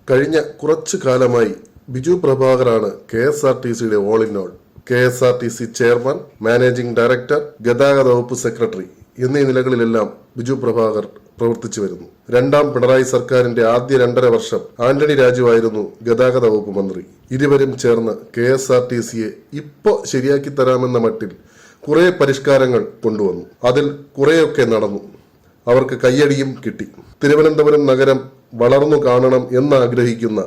കഴിഞ്ഞ കുറച്ചു കാലമായി ബിജു പ്രഭാകറാണ് KSRTCയുടെ all in all. KSRTC chairman, managing director, ഗതാഗത വകുപ്പ് സെക്രട്ടറി എന്നീ നിലകളിലെല്ലാം ബിജു പ്രഭാകർ പ്രവർത്തിച്ചു വരുന്നു. രണ്ടാം പിണറായി സർക്കാരിന്റെ ആദ്യ 2.5 വർഷം ആന്റണി രാജുവായിരുന്നു ഗതാഗത വകുപ്പ് മന്ത്രി. ഇരുവരും ചേർന്ന് KSRTCയെ ഇപ്പോ ശരിയാക്കി തരാമെന്ന മട്ടിൽ കുറെ പരിഷ്കാരങ്ങൾ കൊണ്ടുവന്നു. അതിൽ കുറെയൊക്കെ നടന്നു. അവർക്ക് കയ്യടിയും കിട്ടി. തിരുവനന്തപുരം നഗരം വളർന്നു കാണണം എന്നാഗ്രഹിക്കുന്ന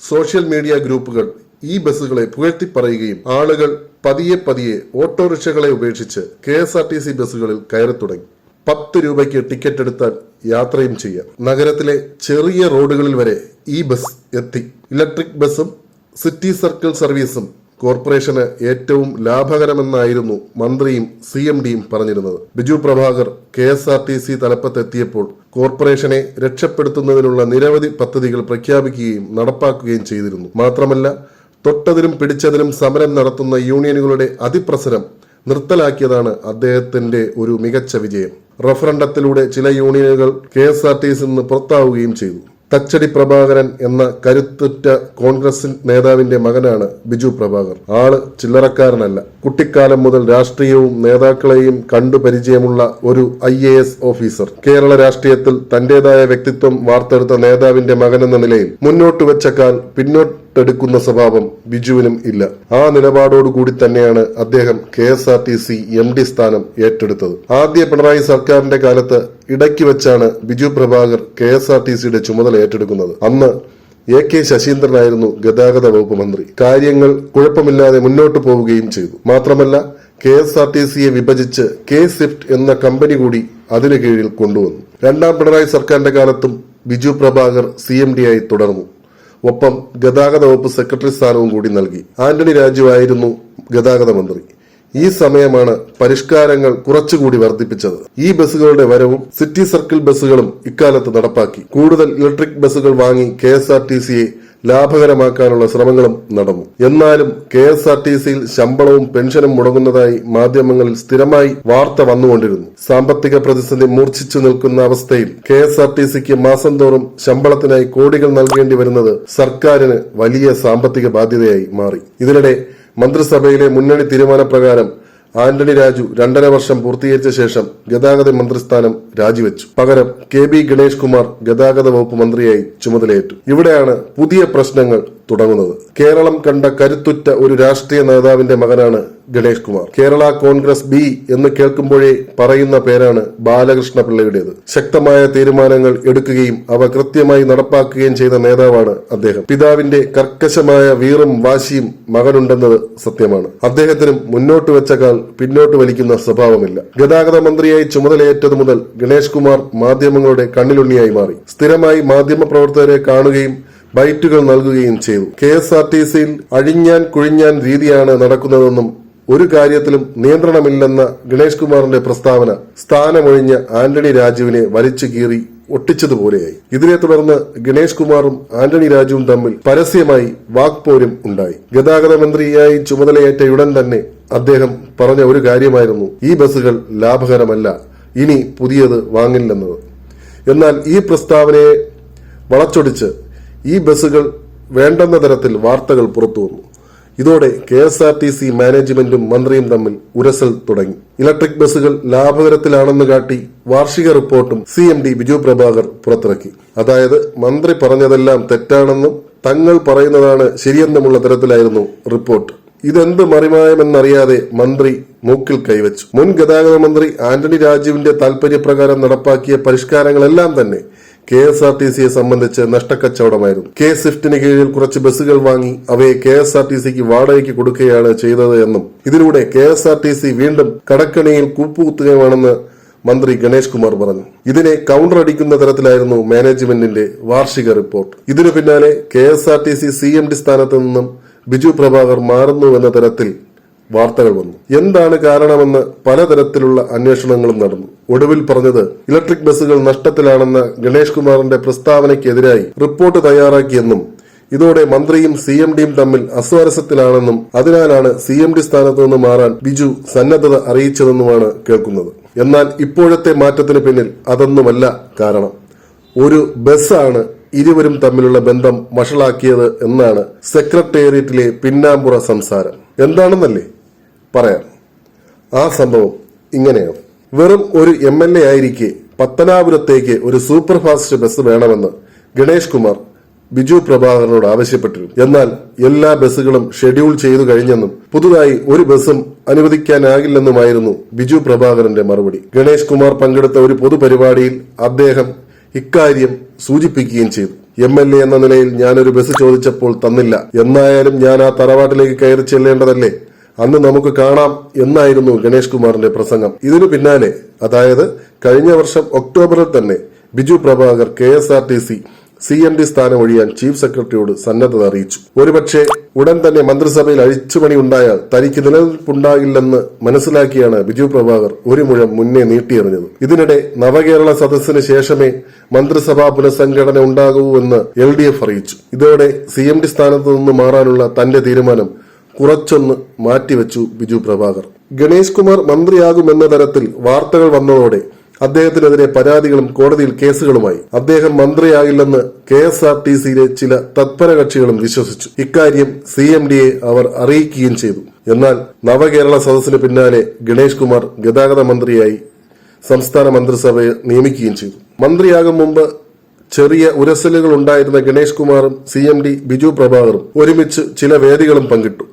സോഷ്യൽ മീഡിയ ഗ്രൂപ്പുകൾ ഈ ബസ്സുകളെ പുകഴ്ത്തിപ്പറയുകയും ആളുകൾ പതിയെ പതിയെ ഓട്ടോറിക്ഷകളെ ഉപേക്ഷിച്ച് KSRTC ബസ്സുകളിൽ കയറി തുടങ്ങി. 10 രൂപയ്ക്ക് ടിക്കറ്റ് എടുത്താൽ യാത്രയും ചെയ്യാം. നഗരത്തിലെ ചെറിയ റോഡുകളിൽ വരെ ഈ ബസ് എത്തി. ഇലക്ട്രിക് ബസ്സും സിറ്റി സർക്കിൾ സർവീസും കോർപ്പറേഷന് ഏറ്റവും ലാഭകരമെന്നായിരുന്നു മന്ത്രിയും CMDയും പറഞ്ഞിരുന്നത്. ബിജു പ്രഭാകർ KSRTC തലപ്പത്തെത്തിയപ്പോൾ കോർപ്പറേഷനെ രക്ഷപ്പെടുത്തുന്നതിനുള്ള നിരവധി പദ്ധതികൾ പ്രഖ്യാപിക്കുകയും നടപ്പാക്കുകയും ചെയ്തിരുന്നു. മാത്രമല്ല, തൊട്ടതിനും പിടിച്ചതിനും സമരം നടത്തുന്ന യൂണിയനുകളുടെ അതിപ്രസരം നിർത്തലാക്കിയതാണ് അദ്ദേഹത്തിന്റെ ഒരു മികച്ച വിജയം. റഫറണ്ടത്തിലൂടെ ചില യൂണിയനുകൾ KSRTC നിന്ന് പുറത്താവുകയും ചെയ്തു. തച്ചടി പ്രഭാകരൻ എന്ന കരുത്തുറ്റ കോൺഗ്രസ് നേതാവിന്റെ മകനാണ് ബിജു പ്രഭാകർ. ആള് ചില്ലറക്കാരനല്ല. കുട്ടിക്കാലം മുതൽ രാഷ്ട്രീയവും നേതാക്കളെയും കണ്ടു പരിചയമുള്ള ഒരു IAS ഓഫീസർ. കേരള രാഷ്ട്രീയത്തിൽ തന്റേതായ വ്യക്തിത്വം വാർത്തെടുത്ത നേതാവിന്റെ മകനെന്ന നിലയിൽ മുന്നോട്ട് വെച്ച കാൽ പിന്നോട്ടെടുക്കുന്ന സ്വഭാവം ബിജുവിനും ഇല്ല. ആ നിലപാടോടുകൂടി തന്നെയാണ് അദ്ദേഹം KSRTC MD സ്ഥാനം ഏറ്റെടുത്തത്. ആദ്യ പിണറായി സർക്കാരിന്റെ കാലത്ത് ഇടയ്ക്ക് വെച്ചാണ് ബിജു പ്രഭാകർ KSRTCയുടെ ചുമതല ഏറ്റെടുക്കുന്നത്. അന്ന് AK ശശീന്ദ്രനായിരുന്നു ഗതാഗത വകുപ്പ് മന്ത്രി. കാര്യങ്ങൾ കുഴപ്പമില്ലാതെ മുന്നോട്ട് പോവുകയും ചെയ്തു. മാത്രമല്ല, KSRTCയെ വിഭജിച്ച് K-Swift എന്ന കമ്പനി കൂടി അതിനു കീഴിൽ കൊണ്ടുവന്നു. രണ്ടാം പിണറായി സർക്കാരിന്റെ കാലത്തും ബിജു പ്രഭാകർ CMD ആയി തുടർന്നു. ഒപ്പം ഗതാഗത വകുപ്പ് സെക്രട്ടറി സ്ഥാനവും കൂടി നൽകി. ആന്റണി രാജുവായിരുന്നു ഗതാഗത മന്ത്രി. ഈ സമയമാണ് പരിഷ്കാരങ്ങൾ കുറച്ചുകൂടി വർദ്ധിപ്പിച്ചത്. ഈ ബസ്സുകളുടെ വരവും സിറ്റി സർക്കിൾ ബസ്സുകളും ഇക്കാലത്ത് നടപ്പാക്കി. കൂടുതൽ ഇലക്ട്രിക് ബസ്സുകൾ വാങ്ങി KSRTCയെ ലാഭകരമാക്കാനുള്ള ശ്രമങ്ങളും നടന്നു. എന്നാലും KSRTCയിൽ ശമ്പളവും പെൻഷനും മുടങ്ങുന്നതായി മാധ്യമങ്ങളിൽ സ്ഥിരമായി വാർത്ത വന്നുകൊണ്ടിരുന്നു. സാമ്പത്തിക പ്രതിസന്ധി മൂർച്ഛിച്ചു നിൽക്കുന്ന അവസ്ഥയിൽ KSRTCക്ക് മാസം തോറും ശമ്പളത്തിനായി കോടികൾ നൽകേണ്ടി വരുന്നത് സർക്കാരിന് വലിയ സാമ്പത്തിക ബാധ്യതയായി മാറി. ഇതിനിടെ മന്ത്രിസഭയിലെ മുന്നണി തീരുമാനപ്രകാരം ആന്റണി രാജു 2.5 വർഷം പൂർത്തീകരിച്ച ശേഷം ഗതാഗത മന്ത്രിസ്ഥാനം രാജിവെച്ചു. പകരം KB ഗണേഷ് കുമാർ ഗതാഗത വകുപ്പ് മന്ത്രിയായി ചുമതലയേറ്റു. ഇവിടെയാണ് പുതിയ പ്രശ്നങ്ങൾ തുടങ്ങുന്നത്. കേരളം കണ്ട കരുത്തുറ്റ ഒരു രാഷ്ട്രീയ നേതാവിന്റെ മകനാണ് ഗണേഷ് കുമാർ. കേരള കോൺഗ്രസ് B എന്ന് കേൾക്കുമ്പോഴേ പറയുന്ന പേരാണ് ബാലകൃഷ്ണ പിള്ളയുടേത്. ശക്തമായ തീരുമാനങ്ങൾ എടുക്കുകയും അവ കൃത്യമായി നടപ്പാക്കുകയും ചെയ്ത നേതാവാണ് അദ്ദേഹം. പിതാവിന്റെ കർക്കശമായ വീറും വാശിയും മകനുണ്ടെന്നത് സത്യമാണ്. അദ്ദേഹത്തിനും മുന്നോട്ട് വെച്ച കാൽ പിന്നോട്ട് വലിക്കുന്ന സ്വഭാവമില്ല. ഗതാഗത മന്ത്രിയായി ചുമതലയേറ്റതു മുതൽ ഗണേഷ് കുമാർ മാധ്യമങ്ങളുടെ കണ്ണിലുണ്ണിയായി മാറി. സ്ഥിരമായി മാധ്യമ പ്രവർത്തകരെ കാണുകയും ബൈറ്റുകൾ നൽകുകയും ചെയ്തു. KSRTCയിൽ അഴിഞ്ഞാൻ കുഴിഞ്ഞാൻ രീതിയാണ് നടക്കുന്നതെന്നും ഒരു കാര്യത്തിലും നിയന്ത്രണമില്ലെന്ന ഗണേഷ് കുമാറിന്റെ പ്രസ്താവന സ്ഥാനമൊഴിഞ്ഞ ആന്റണി രാജുവിനെ വലിച്ചു കീറി ഒട്ടിച്ചതുപോലെയായി. ഇതിനെ തുടർന്ന് ഗണേഷ് കുമാറും ആന്റണി രാജുവും തമ്മിൽ പരസ്യമായി വാക്പോരും ഉണ്ടായി. ഗതാഗത മന്ത്രിയായി ചുമതലയേറ്റയുടൻ തന്നെ അദ്ദേഹം പറഞ്ഞ ഒരു കാര്യമായിരുന്നു ഈ ബസ്സുകൾ ലാഭകരമല്ല, ഇനി പുതിയത് വാങ്ങില്ലെന്നത്. എന്നാൽ ഈ പ്രസ്താവനയെ വളച്ചൊടിച്ച് ഈ ബസ്സുകൾ വേണ്ടെന്ന തരത്തിൽ വാർത്തകൾ പുറത്തു വന്നു. ഇതോടെ KSRTC മാനേജ്മെന്റും മന്ത്രിയും തമ്മിൽ ഉരസൽ തുടങ്ങി. ഇലക്ട്രിക് ബസ്സുകൾ ലാഭകരത്തിലാണെന്ന് കാട്ടി വാർഷിക റിപ്പോർട്ടും CMD ബിജു പ്രഭാകർ പുറത്തിറക്കി. അതായത് മന്ത്രി പറഞ്ഞതെല്ലാം തെറ്റാണെന്നും തങ്ങൾ പറയുന്നതാണ് ശരിയെന്നുമുള്ള തരത്തിലായിരുന്നു റിപ്പോർട്ട്. ഇതെന്ത് മറിമായമെന്നറിയാതെ മന്ത്രി മൂക്കിൽ കൈവച്ചു. മുൻ ഗതാഗത മന്ത്രി ആന്റണി രാജുവിന്റെ താൽപര്യപ്രകാരം നടപ്പാക്കിയ പരിഷ്കാരങ്ങളെല്ലാം തന്നെ KSRTCയെ സംബന്ധിച്ച് നഷ്ടക്കച്ചവടമായിരുന്നു. K-Swiftന് കീഴിൽ കുറച്ച് ബസ്സുകൾ വാങ്ങി അവയെ KSRTCക്ക് വാടകയ്ക്ക് കൊടുക്കുകയാണ് ചെയ്തത് എന്നും ഇതിലൂടെ KSRTC വീണ്ടും കടക്കണിയിൽ കൂപ്പുകുത്തുകയാണെന്ന് മന്ത്രി ഗണേഷ് കുമാർ പറഞ്ഞു. ഇതിനെ കൗണ്ടർ അടിക്കുന്ന തരത്തിലായിരുന്നു മാനേജ്മെന്റിന്റെ വാർഷിക റിപ്പോർട്ട്. ഇതിനു പിന്നാലെ KSRTC CMD സ്ഥാനത്ത് നിന്നും ബിജു പ്രഭാകർ മാറുന്നുവെന്ന തരത്തിൽ വാർത്തകൾ വന്നു. എന്താണ് കാരണമെന്ന് പലതരത്തിലുള്ള അന്വേഷണങ്ങളും നടന്നു. ഒടുവിൽ പറഞ്ഞത് ഇലക്ട്രിക് ബസ്സുകൾ നഷ്ടത്തിലാണെന്ന ഗണേഷ് കുമാറിന്റെ പ്രസ്താവനയ്ക്കെതിരായി റിപ്പോർട്ട് തയ്യാറാക്കിയെന്നും ഇതോടെ മന്ത്രിയും CMDയും തമ്മിൽ അസ്വാരസ്യത്തിലാണെന്നും അതിനാലാണ് CMD സ്ഥാനത്തു നിന്ന് മാറാൻ ബിജു സന്നദ്ധത അറിയിച്ചതെന്നുമാണ് കേൾക്കുന്നത്. എന്നാൽ ഇപ്പോഴത്തെ മാറ്റത്തിന് പിന്നിൽ അതൊന്നുമല്ല കാരണം. ഒരു ബസ്സാണ് ഇരുവരും തമ്മിലുള്ള ബന്ധം വഷളാക്കിയത് എന്നാണ് സെക്രട്ടേറിയറ്റിലെ പിന്നാമ്പുറ സംസാരം. എന്താണെന്നല്ലേ പറയാം. ആ സംഭവം ഇങ്ങനെയാണ്. വെറും ഒരു MLA ആയിരിക്കെ പത്തനാപുരത്തേക്ക് ഒരു സൂപ്പർ ഫാസ്റ്റ് ബസ് വേണമെന്ന് ഗണേഷ് കുമാർ ബിജു പ്രഭാകരനോട് ആവശ്യപ്പെട്ടിരുന്നു. എന്നാൽ എല്ലാ ബസ്സുകളും ഷെഡ്യൂൾ ചെയ്തു കഴിഞ്ഞെന്നും പുതുതായി ഒരു ബസ്സും അനുവദിക്കാനാകില്ലെന്നുമായിരുന്നു ബിജു പ്രഭാകരന്റെ മറുപടി. ഗണേഷ് കുമാർ പങ്കെടുത്ത ഒരു പൊതുപരിപാടിയിൽ അദ്ദേഹം ഇക്കാര്യം സൂചിപ്പിക്കുകയും ചെയ്തു. MLA എന്ന നിലയിൽ ഞാനൊരു ബസ് ചോദിച്ചപ്പോൾ തന്നില്ല. എന്നായാലും ഞാൻ ആ തറവാട്ടിലേക്ക് കയറി ചെല്ലേണ്ടതല്ലേ, അന്ന് നമുക്ക് കാണാം എന്നായിരുന്നു ഗണേഷ് കുമാറിന്റെ പ്രസംഗം. ഇതിനു പിന്നാലെ, അതായത് കഴിഞ്ഞ വർഷം ഒക്ടോബറിൽ തന്നെ ബിജു പ്രഭാകർ KSRTC CMD സ്ഥാനം ഒഴിയാൻ ചീഫ് സെക്രട്ടറിയോട് സന്നദ്ധത അറിയിച്ചു. ഒരുപക്ഷെ ഉടൻ തന്നെ മന്ത്രിസഭയിൽ അഴിച്ചുപണി ഉണ്ടായാൽ തനിക്ക് നിലനിൽപ്പുണ്ടാകില്ലെന്ന് മനസ്സിലാക്കിയാണ് ബിജു പ്രഭാകർ ഒരു മുഴം മുന്നേ നീട്ടിയെറിഞ്ഞത്. ഇതിനിടെ നവകേരള സദസ്സിന് ശേഷമേ മന്ത്രിസഭാ പുനഃസംഘടന ഉണ്ടാകൂ എന്ന് LDF അറിയിച്ചു. ഇതോടെ CMD സ്ഥാനത്ത് നിന്ന് മാറാനുള്ള തന്റെ തീരുമാനം കുറച്ചൊന്ന് മാറ്റിവെച്ചു ബിജു പ്രഭാകർ. ഗണേഷ് കുമാർ മന്ത്രിയാകുമെന്ന തരത്തിൽ വാർത്തകൾ വന്നതോടെ അദ്ദേഹത്തിനെതിരെ പരാതികളും കോടതിയിൽ കേസുകളുമായി. അദ്ദേഹം മന്ത്രിയാകില്ലെന്ന് KSRTCയിലെ ചില തത്പര കക്ഷികളും വിശ്വസിച്ചു. ഇക്കാര്യം CMDയെ അവർ അറിയിക്കുകയും ചെയ്തു. എന്നാൽ നവകേരള സദസ്സിന് പിന്നാലെ ഗണേഷ് കുമാർ ഗതാഗത മന്ത്രിയായി സംസ്ഥാന മന്ത്രിസഭയെ നിയമിക്കുകയും ചെയ്തു. മന്ത്രിയാകും മുമ്പ് ചെറിയ ഉരസലുകൾ ഉണ്ടായിരുന്ന ഗണേഷ് കുമാറും CMD ബിജു പ്രഭാകറും ഒരുമിച്ച് ചില വേദികളും പങ്കിട്ടു.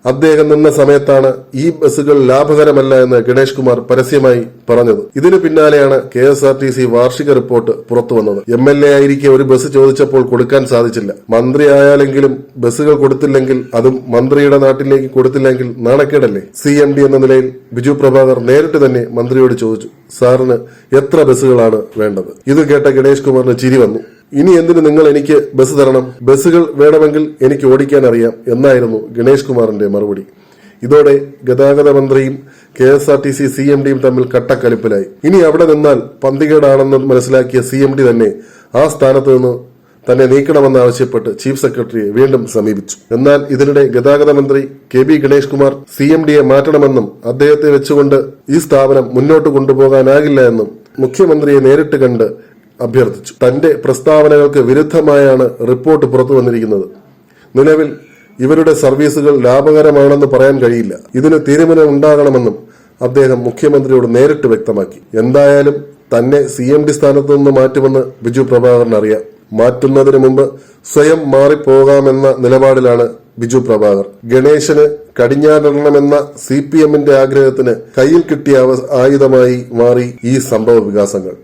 അദ്ദേഹം നിന്ന സമയത്താണ് ഈ ബസ്സുകൾ ലാഭകരമല്ല എന്ന് ഗണേഷ് കുമാർ പരസ്യമായി പറഞ്ഞത്. ഇതിനു പിന്നാലെയാണ് KSRTC വാർഷിക റിപ്പോർട്ട് പുറത്തു വന്നത്. MLA ആയിരിക്കെ ഒരു ബസ് ചോദിച്ചപ്പോൾ കൊടുക്കാൻ സാധിച്ചില്ല. മന്ത്രി ആയാലെങ്കിലും ബസ്സുകൾ കൊടുത്തില്ലെങ്കിൽ, അതും മന്ത്രിയുടെ നാട്ടിലേക്ക് കൊടുത്തില്ലെങ്കിൽ നാണക്കേടല്ലേ? CMD എന്ന നിലയിൽ ബിജു പ്രഭാകർ നേരിട്ട് തന്നെ മന്ത്രിയോട് ചോദിച്ചു, സാറിന് എത്ര ബസ്സുകളാണ് വേണ്ടത്? ഇത് കേട്ട ഗണേഷ് കുമാറിന് ചിരി വന്നു. ഇനി എന്തിന് നിങ്ങൾ എനിക്ക് ബസ് തരണം? ബസ്സുകൾ വേണമെങ്കിൽ എനിക്ക് ഓടിക്കാൻ അറിയാം എന്നായിരുന്നു ഗണേഷ് കുമാറിന്റെ മറുപടി. ഇതോടെ ഗതാഗത മന്ത്രിയും KSRTC CMDയും തമ്മിൽ കട്ടക്കലിപ്പിലായി. ഇനി അവിടെ നിന്നാൽ പന്തികേടാണെന്ന് മനസ്സിലാക്കിയ CMD തന്നെ ആ സ്ഥാനത്ത് നിന്ന് തന്നെ നീക്കണമെന്നാവശ്യപ്പെട്ട് ചീഫ് സെക്രട്ടറിയെ വീണ്ടും സമീപിച്ചു. എന്നാൽ ഇതിനിടെ ഗതാഗത മന്ത്രി KB ഗണേഷ് കുമാർ CMDയെ മാറ്റണമെന്നും അദ്ദേഹത്തെ വെച്ചുകൊണ്ട് ഈ സ്ഥാപനം മുന്നോട്ട് കൊണ്ടുപോകാനാകില്ല എന്നും മുഖ്യമന്ത്രിയെ നേരിട്ട് കണ്ട് അഭ്യർത്ഥിച്ചു. തന്റെ പ്രസ്താവനകൾക്ക് വിരുദ്ധമായാണ് റിപ്പോർട്ട് പുറത്തു വന്നിരിക്കുന്നത്. നിലവിൽ ഇവരുടെ സർവീസുകൾ ലാഭകരമാണെന്ന് പറയാൻ കഴിയില്ല. ഇതിന് തീരുമാനം ഉണ്ടാകണമെന്നും അദ്ദേഹം മുഖ്യമന്ത്രിയോട് നേരിട്ട് വ്യക്തമാക്കി. എന്തായാലും തന്നെ CMD സ്ഥാനത്ത് നിന്ന് മാറ്റുമെന്ന് ബിജു പ്രഭാകരൻ അറിയാം. മാറ്റുന്നതിന് മുമ്പ് സ്വയം മാറിപ്പോകാമെന്ന നിലപാടിലാണ് ബിജു പ്രഭാകർ. ഗണേശന് കടിഞ്ഞാണിടണമെന്ന CPMന്റെ ആഗ്രഹത്തിന് കയ്യിൽ കിട്ടിയ ആയുധമായി മാറി ഈ സംഭവ വികാസങ്ങൾ.